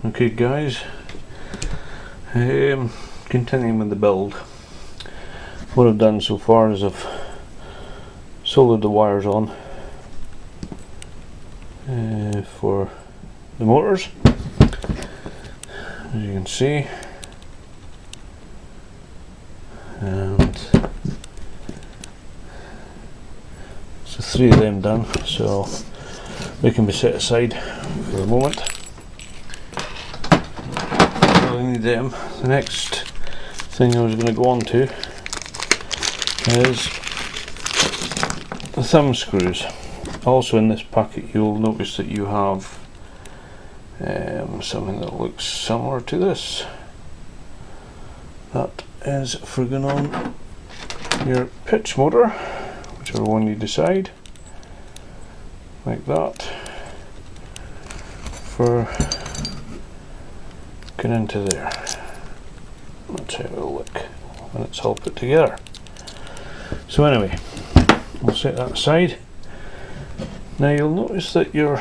Okay guys, continuing with the build. What I've done so far is I've soldered the wires on for the motors, as you can see, and so 3 of them done, so they can be set aside for the moment. I need them. The next thing I was going to go on to is the thumb screws. Also in this packet you'll notice that you have something that looks similar to this. That is for going on your pitch motor, whichever one you decide, like that, for going into there. That's how it will look when it's all put together. So anyway, we'll set that aside. Now you'll notice that your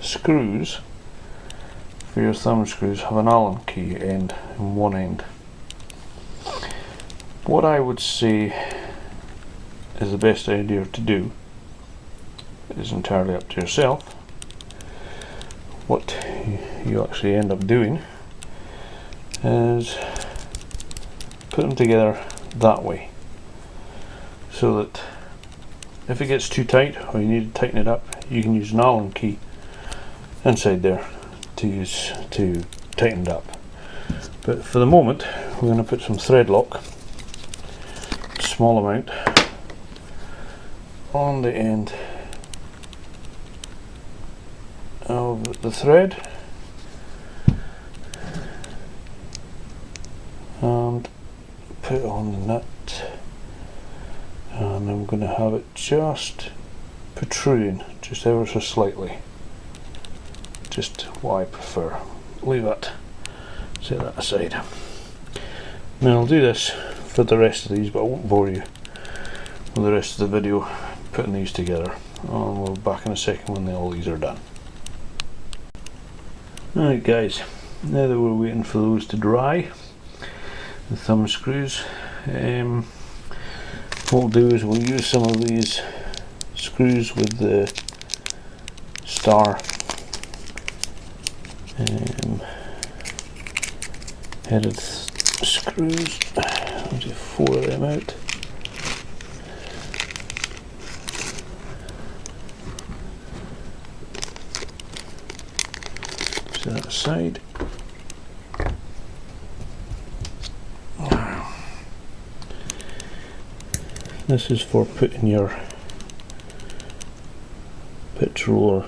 screws for your thumb screws have an Allen key end in one end. What I would say is the best idea to do, is entirely up to yourself, what you actually end up doing is put them together that way, so that if it gets too tight or you need to tighten it up, you can use an Allen key inside there to tighten it up. But for the moment we're going to put some thread lock, small amount, on the end of the thread, and put on the nut, and I'm going to have it just protruding just ever so slightly, just what I prefer. Leave that, set that aside. And I'll do this for the rest of these, but I won't bore you with the rest of the video putting these together. And we'll be back in a second when all these are done. Alright guys, now that we're waiting for those to dry, the thumb screws, what we'll do is we'll use some of these screws with the star headed screws. I'll do 4 of them out. Set that aside. This is for putting your pitch roller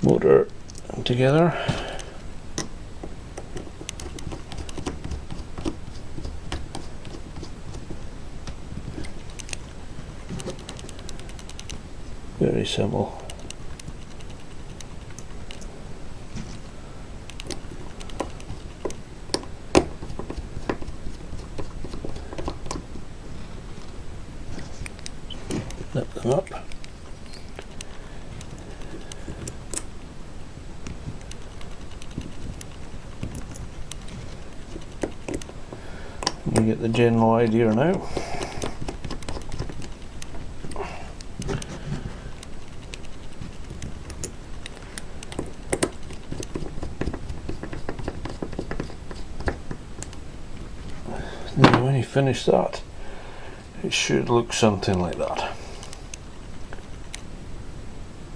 motor together. Very simple. Lift them up. You get the general idea now. Now when you finish that, it should look something like that.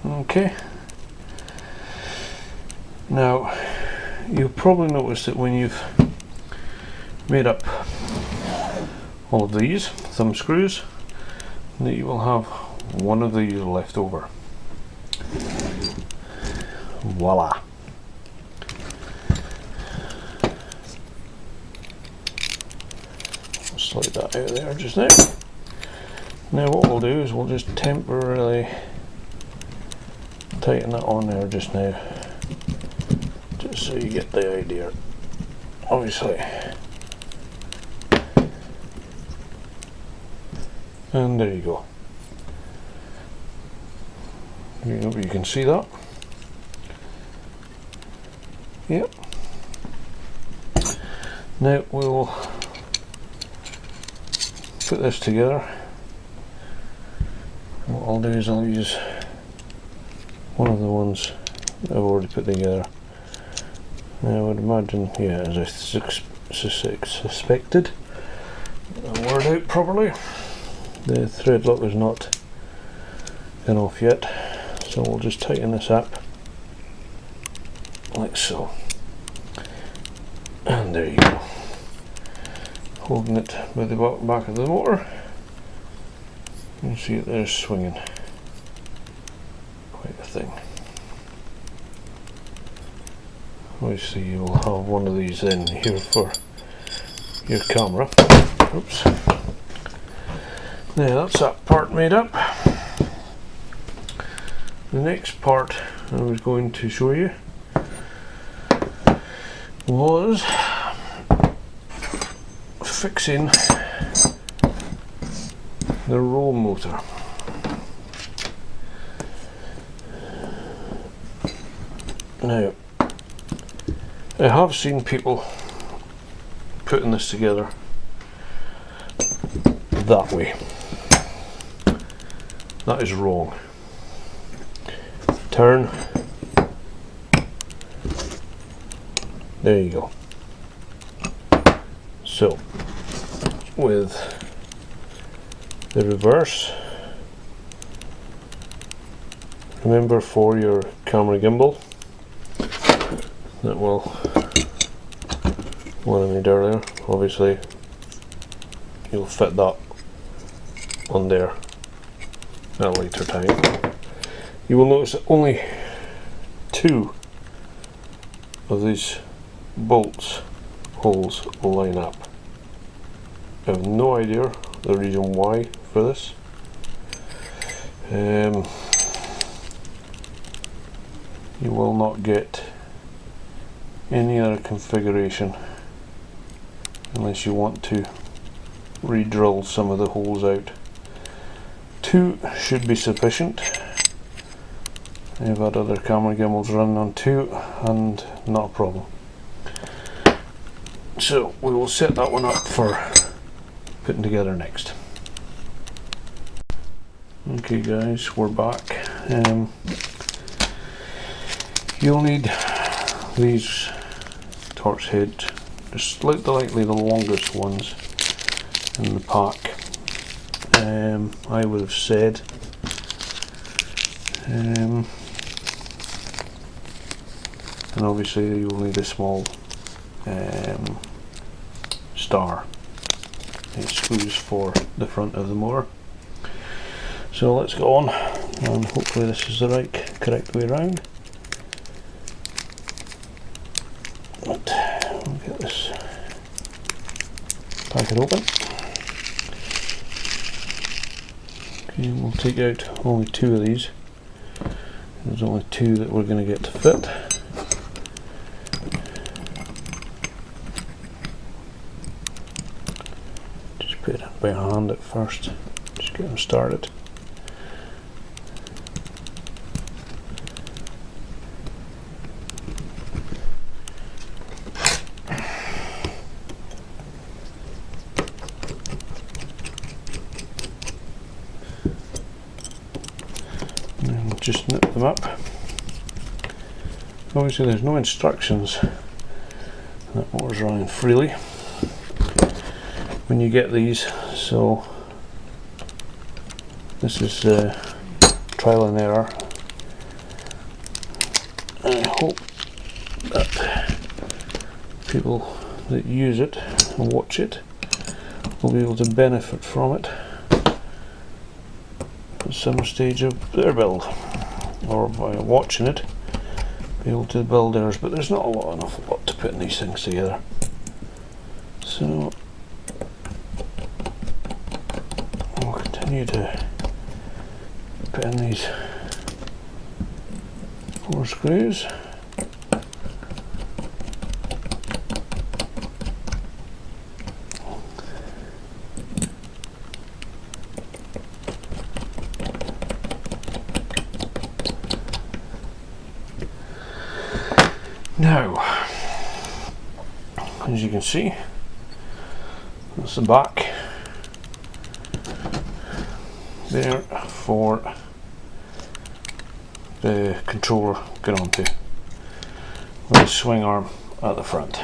Okay. Now you'll probably notice that when you've made up all of these thumb screws, that you will have one of these left over. Voila. I'll slide that out there just now. Now what we'll do is we'll just temporarily tighten that on there just now, just so you get the idea. Obviously. And there you go. I hope you can see that. Yep. Now we'll put this together. What I'll do is I'll use one of the ones that I've already put together. Now I would imagine, yeah, as I suspected, I'll word out properly, the thread lock is not in off yet, so we'll just tighten this up like so, and there you go, holding it by the back of the motor. You can see it there swinging, quite a thing. Obviously you will have one of these in here for your camera. Oops. Now that's that part made up. The next part I was going to show you was fixing the roll motor. Now, I have seen people putting this together that way. That is wrong. Turn. There you go. So, with the reverse, remember for your camera gimbal, that will, what I made earlier, obviously you'll fit that on there at a later time. You will notice that only 2 of these bolts holes will line up. I have no idea the reason why for this. You will not get any other configuration unless you want to re-drill some of the holes out. 2 should be sufficient. I've had other camera gimbals running on 2 and not a problem. So we will set that one up for putting together next. Okay guys, we're back. You'll need these torch heads, just slightly the longest ones in the pack. I would have said and obviously you'll need a small star. It screws for the front of the motor. So let's go on, and hopefully this is the correct way around. But we'll get this packet open. Okay, we'll take out only 2 of these. There's only 2 that we're going to get to fit. Just put it in by hand at first, just get them started. Just nip them up. Obviously there's no instructions, that motor's running freely when you get these, so this is trial and error. I hope that people that use it and watch it will be able to benefit from it at some stage of their build, or by watching it be able to build theirs, but there's not an awful lot to put in these things together. So we'll continue to put in these 4 screws. Now, as you can see, that's the back there for the controller get onto, with a swing arm at the front.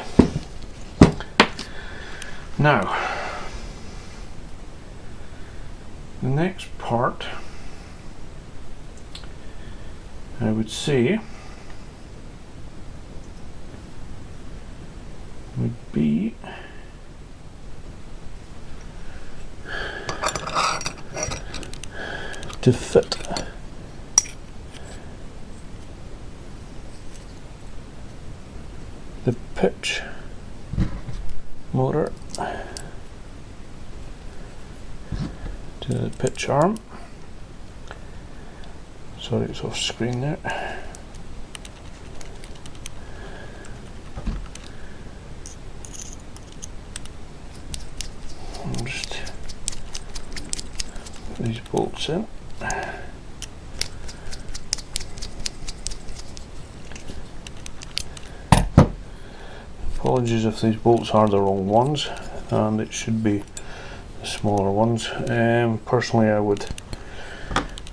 Now, the next part, I would say, would be to fit the pitch motor to the pitch arm. Sorry, it's off screen there. I'll just put these bolts in. Apologies if these bolts are the wrong ones, and it should be the smaller ones. Personally, I would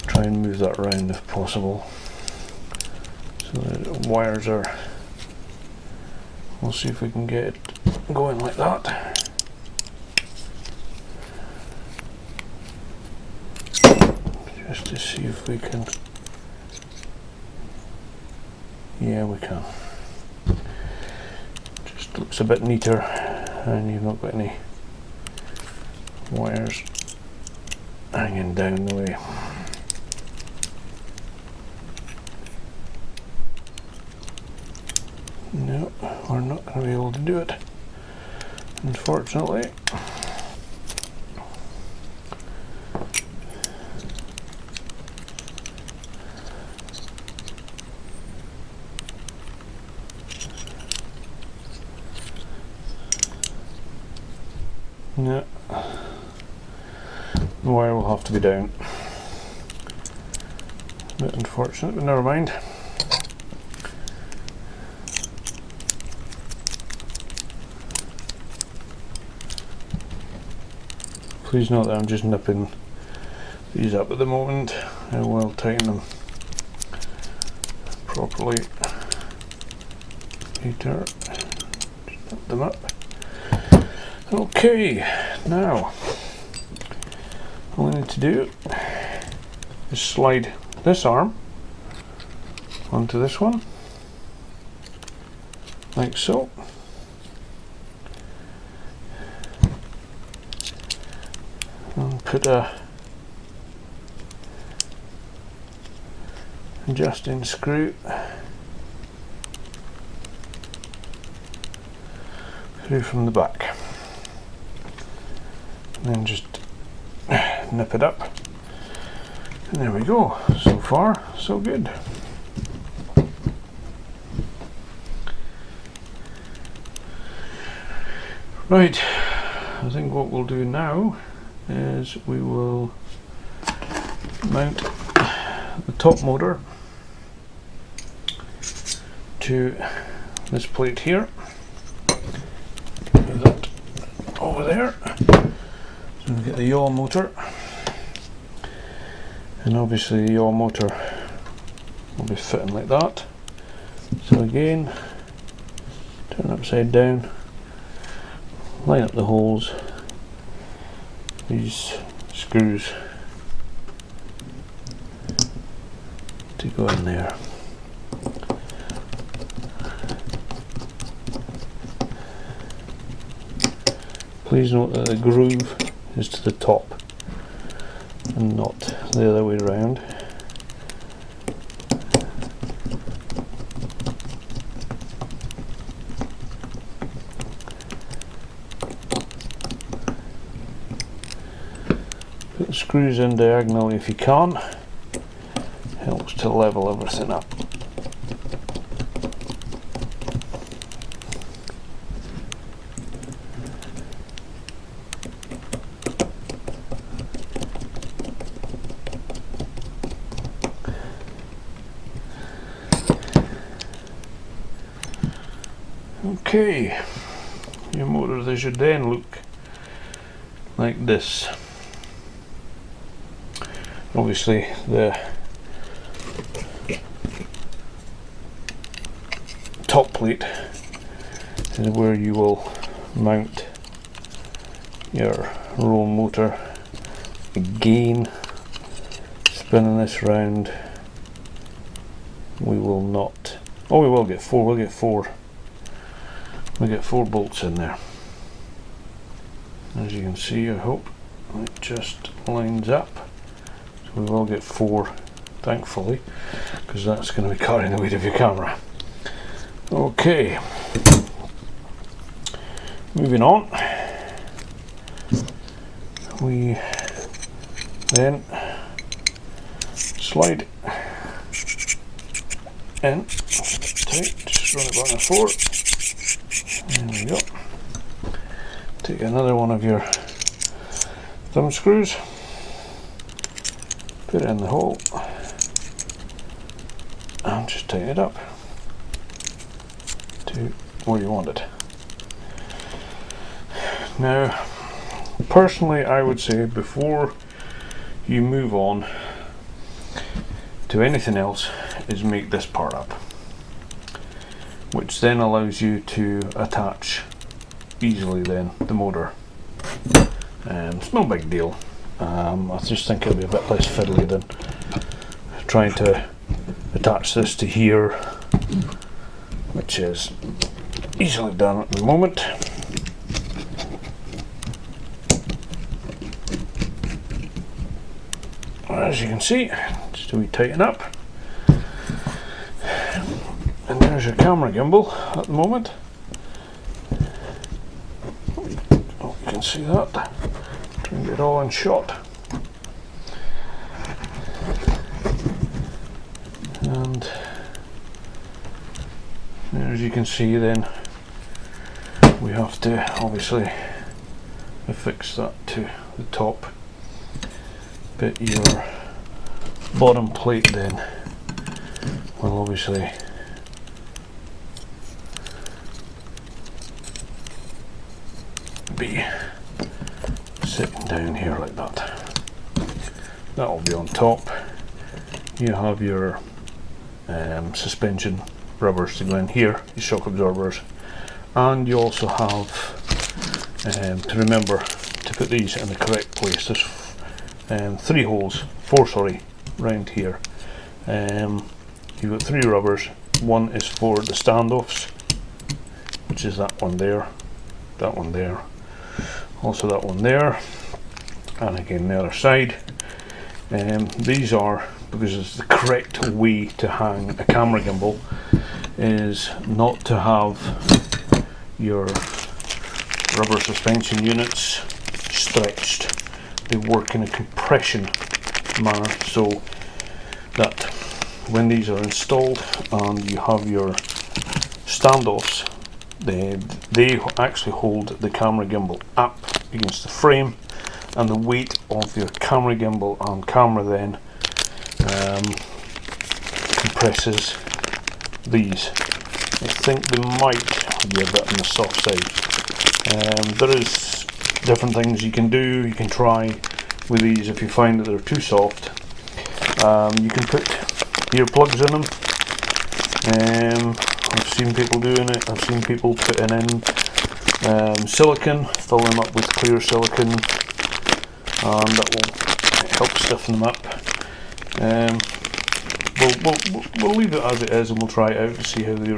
try and move that around if possible, so the wires are, we'll see if we can get it going like that. Just to see if we can, yeah, we can. Just looks a bit neater, and you've not got any wires hanging down the way. No, we're not going to be able to do it, unfortunately. No, the wire will have to be down. A bit unfortunate, but never mind. Please note that I'm just nipping these up at the moment. I will tighten them properly later. Just nip them up. Okay, now all I need to do is slide this arm onto this one, like so. And put a adjusting screw through from the back, and then just nip it up, and there we go. So far so good. Right, I think what we'll do now is we will mount the top motor to this plate here. Move that over there. So we get the yaw motor, and obviously the yaw motor will be fitting like that. So again, turn upside down, line up the holes, these screws to go in there. Please note that the groove is to the top and not the other way around. Put the screws in diagonally if you can. Helps to level everything up. Okay, your motor, they should then look like this. Obviously the top plate is where you will mount your roll motor. Again, spinning this round, we will not, oh we will get four, we'll get four bolts in there. As you can see, I hope it just lines up. So we will get four, thankfully, because that's going to be carrying the weight of your camera. Okay, moving on, we then slide in tight, just run it on a fork. There we go. Take another one of your thumb screws, put it in the hole, and just tighten it up to where you want it. Now, personally, I would say before you move on to anything else is make this part up, which then allows you to attach easily then the motor. It's no big deal. I just think it'll be a bit less fiddly than trying to attach this to here, which is easily done at the moment. As you can see, just a wee tighten up, and there's your camera gimbal at the moment. Oh, you can see that. Try and get it all in shot. And as you can see, then we have to obviously affix that to the top. But your bottom plate then will obviously be sitting down here like that. That will be on top. You have your suspension rubbers to go in here, your shock absorbers, and you also have to remember to put these in the correct place. There's four round here. You've got 3 rubbers. One is for the standoffs, which is that one there, also that one there, and again the other side. These are, because it's the correct way to hang a camera gimbal, is not to have your rubber suspension units stretched. They work in a compression manner, so that when these are installed and you have your standoffs, they actually hold the camera gimbal up against the frame, and the weight of your camera gimbal and camera then compresses these. I think they might be a bit on the soft side. There is different things you can do. You can try with these. If you find that they're too soft, you can put earplugs in them. I've seen people doing it. I've seen people putting in silicone, fill them up with clear silicone, and that will help stiffen them up. We'll leave it as it is, and we'll try it out to see how they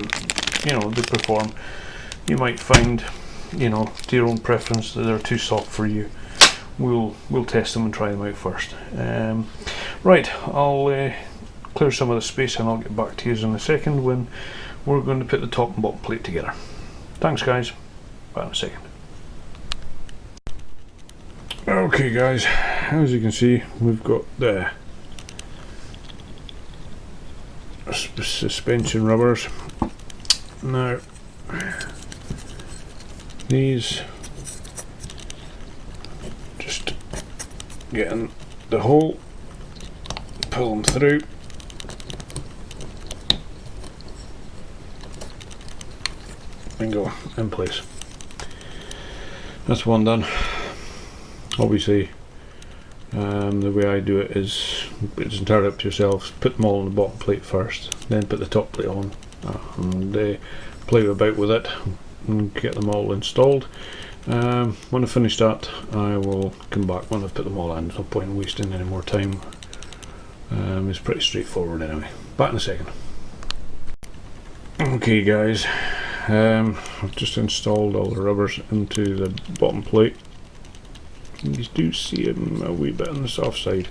perform. You might find, to your own preference, that they're too soft for you. We'll test them and try them out first. Right, I'll clear some of the space and I'll get back to you in a second when we're going to put the top and bottom plate together. Thanks guys, bye in a second. Okay guys, as you can see, we've got the suspension rubbers. Now these, just get in the hole, pull them through, and go in place. That's one done. Obviously, the way I do it is, it's entirely up to yourselves. Put them all on the bottom plate first, then put the top plate on, and play about with it and get them all installed. When I finish that, I will come back when I put them all in. There's no point in wasting any more time. It's pretty straightforward anyway. Back in a second. Okay guys, I've just installed all the rubbers into the bottom plate. You do see them a wee bit on the soft side,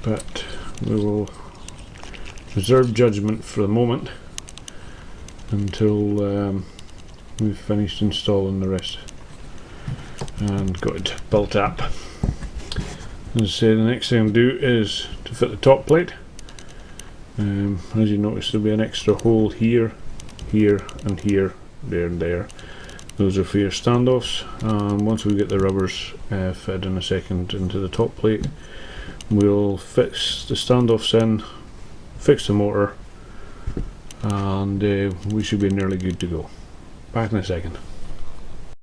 but we will reserve judgment for the moment until we've finished installing the rest and got it built up. As I say, the next thing I'll do is to fit the top plate. As you notice, there'll be an extra hole here, here and here, there and there. Those are for your standoffs, and once we get the rubbers fed in a second into the top plate, we'll fix the standoffs in, fix the motor, and we should be nearly good to go. Back in a second.